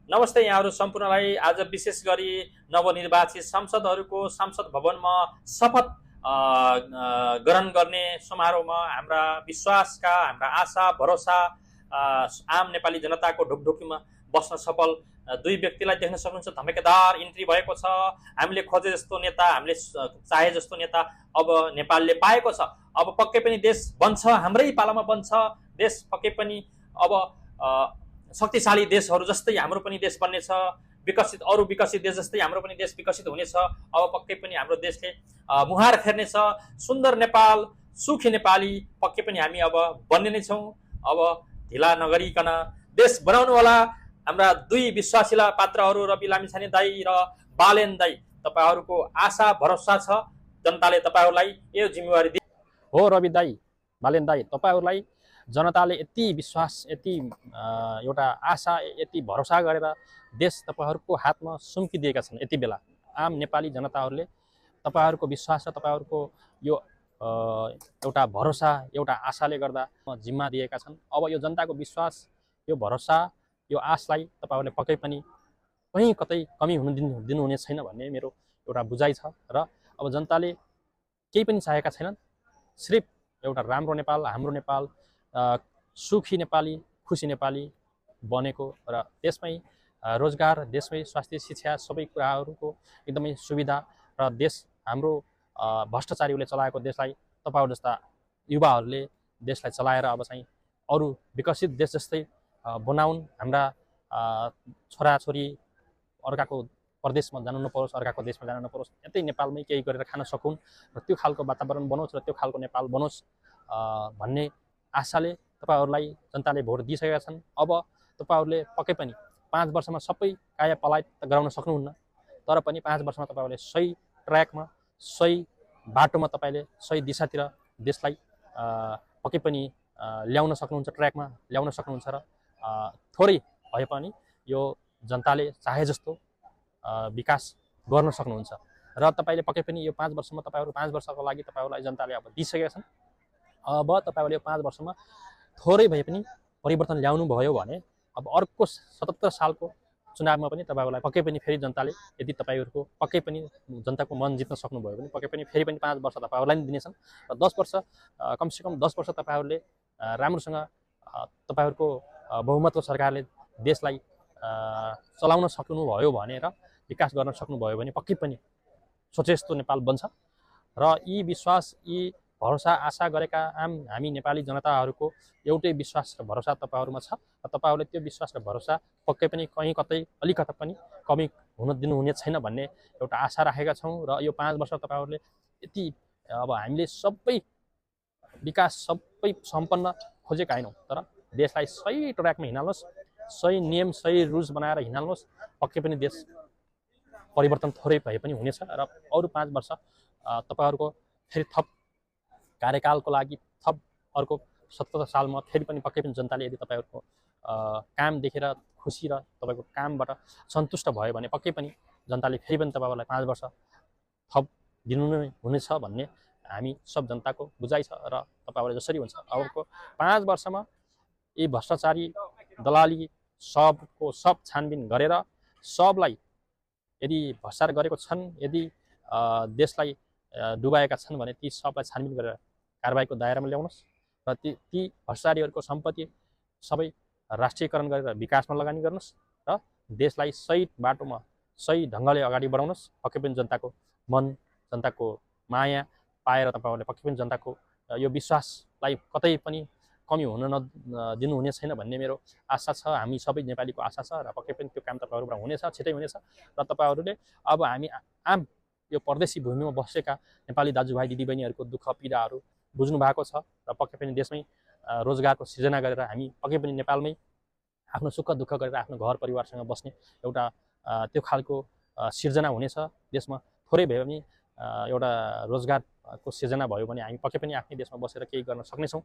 नमस्ते यहाँहरू सम्पूर्णलाई। आज विशेष गरी नवनिर्वाचित सांसदहरूको संसद भवनमा शपथ ग्रहण गर्ने समारोहमा हाम्रा विश्वासका, हाम्रा आशा भरोसा आम नेपाली जनताको ढुकढुकीमा बस्न सफल दुई व्यक्तिलाई देख्न सक्नुहुन्छ। धमेकेदार इन्ट्री भएको छ। हामीले खोजे जस्तो नेता, हामीले चाहे जस्तो नेता अब नेपालले पाएको छ। अब पक्कै पनि देश बन्छ, हाम्रै पालामा बन्छ देश। पक्कै पनि अब शक्तिशाली देशहरू जस्तै हाम्रो पनि देश बन्नेछ। विकसित अरू विकसित देश जस्तै हाम्रो पनि देश विकसित हुनेछ। अब पक्कै पनि हाम्रो देशले मुहार फेर्नेछ। सुन्दर नेपाल, सुखी नेपाली पक्कै पनि हामी अब बन्ने नै छौँ। अब ढिला नगरिकन देश बनाउनु होला। हाम्रा दुई विश्वासिला पात्रहरू रवि लामिछाने दाई र बालेन दाई, तपाईँहरूको आशा भरोसा छ जनताले तपाईँहरूलाई यो जिम्मेवारी दिए हो। रवि दाई, बालेन दाई, तपाईँहरूलाई जनताले यति विश्वास, यति एउटा आशा, यति भरोसा गरेर देश तपाईँहरूको हातमा सुम्पिदिएका छन्। यति बेला आम नेपाली जनताहरूले तपाईँहरूको विश्वास र तपाईँहरूको यो एउटा भरोसा, एउटा आशाले गर्दा जिम्मा दिएका छन्। अब यो जनताको विश्वास, यो भरोसा, यो आशलाई तपाईँहरूले पक्कै पनि कहीँ कतै कमी हुनु दिनुहुने छैन भन्ने मेरो एउटा बुझाइ छ। र अब जनताले केही पनि चाहेका छैनन्, सिर्फ एउटा राम्रो नेपाल, हाम्रो नेपाल, सुखी नेपाली, खुसी नेपाली बनेको र देशमै रोजगार, देशमै स्वास्थ्य, शिक्षा सबै कुराहरूको एकदमै सुविधा र देश हाम्रो भ्रष्टाचारीहरूले चलाएको देशलाई तपाईँहरू जस्ता युवाहरूले देशलाई चलाएर अब चाहिँ अरू विकसित देश जस्तै बनाउन्। हाम्रा छोराछोरी अर्काको प्रदेशमा जानु नपरोस्, अर्काको देशमा जानु नपरोस्, यतै नेपालमै केही गरेर खान सकुन् र त्यो खालको वातावरण बनोस् र त्यो खालको नेपाल बनोस् भन्ने आशाले तपाईँहरूलाई जनताले भोट दिइसकेका छन्। अब तपाईँहरूले पक्कै पनि 5 वर्षमा सबै काया पलायत गराउन सक्नुहुन्न, तर पनि 5 वर्षमा तपाईँहरूले सही ट्र्याकमा, सही बाटोमा, तपाईँले सही दिशातिर देशलाई पक्कै पनि ल्याउन सक्नुहुन्छ, ट्र्याकमा ल्याउन सक्नुहुन्छ। र थोरै भए पनि यो जनताले चाहे जस्तो विकास गर्न सक्नुहुन्छ। र तपाईँले पक्कै पनि यो 5 वर्षमा, तपाईँहरू 5 वर्षको लागि तपाईँहरूलाई जनताले अब दिइसकेका छन्। अब तपाईँहरूले 5 वर्षमा थोरै भए पनि परिवर्तन ल्याउनु भयो भने अब अर्को 77 सालको चुनावमा पनि तपाईँहरूलाई पक्कै पनि फेरि जनताले, यदि तपाईँहरूको पक्कै पनि जनताको मन जित्न सक्नुभयो भने पक्कै पनि फेरि पनि 5 वर्ष तपाईँहरूलाई पनि दिनेछन्। र 10 वर्ष, कमसेकम 10 वर्ष तपाईँहरूले राम्रोसँग तपाईँहरूको बहुमतको सरकारले देशलाई चलाउन सक्नुभयो भने र विकास गर्न सक्नुभयो भने पक्कै पनि सोचे जस्तो नेपाल बन्छ। र यी विश्वास, यी भरोसा, आशा गरेका हामी नेपाली जनताहरूको एउटै विश्वास र भरोसा तपाईँहरूमा छ। र तपाईँहरूले त्यो विश्वास र भरोसा पक्कै पनि कहीँ कतै अलिकता पनि कमी हुन दिनुहुने छैन भन्ने एउटा आशा राखेका छौँ। र यो 5 वर्ष तपाईँहरूले यति अब हामीले सबै विकास, सबै सम्पन्न खोजेका होइनौँ, तर देशलाई सही ट्र्याकमा हिँडाल्नुहोस्, सही नियम, सही रुल्स बनाएर हिँडाल्नुहोस्, पक्कै पनि देश परिवर्तन थोरै भए पनि हुनेछ। र अरू 5 वर्ष तपाईँहरूको फेरि थप कार्यकालको लागि, थप अर्को 77 सालमा फेरि पनि पक्कै पनि जनताले यदि तपाईँहरूको काम देखेर खुसी र तपाईँको कामबाट सन्तुष्ट भयो भने पक्कै पनि जनताले फेरि पनि तपाईँहरूलाई 5 वर्ष थप दिनु नै हुनेछ भन्ने हामी सब जनताको बुझाइ छ। र तपाईँहरूले जसरी हुन्छ अबको 5 वर्षमा यी भ्रष्टाचारी, दलाली सबको सब छानबिन गरेर सबलाई, यदि भ्रष्टाचार गरेको छन्, यदि देशलाई डुबाएका छन् भने ती सबलाई छानबिन गरेर कारबाहीको दायरामा ल्याउनुहोस्। र ती भ्रष्टाचारीहरूको सम्पत्ति सबै राष्ट्रियकरण गरेर विकासमा लगानी गर्नुहोस् र देशलाई सही बाटोमा, सही ढङ्गले अगाडि बढाउनुहोस्। पक्कै पनि जनताको मन, जनताको माया पाएर तपाईँहरूले पक्कै पनि जनताको यो विश्वासलाई कतै पनि कमी हुन दिनुहुने छैन भन्ने मेरो आशा छ, हामी सबै नेपालीको आशा छ। र पक्कै पनि त्यो काम तपाईँहरूबाट हुनेछ, छिटै हुनेछ। र तपाईँहरूले अब हामी आम यो परदेशी भूमिमा बसेका नेपाली दाजुभाइ दिदीबहिनीहरूको दुःख पीडाहरू बुझ्नु भएको छ। र पक्कै पनि देशमै रोजगारको सिर्जना गरेर हामी पक्कै पनि नेपालमै आफ्नो सुख दुःख गरेर आफ्नो घर परिवारसँग बस्ने एउटा त्यो खालको सिर्जना हुनेछ। देशमा थोरै भए पनि एउटा रोजगारको सिर्जना भयो भने हामी पक्कै पनि आफ्नै देशमा बसेर केही गर्न सक्नेछौँ।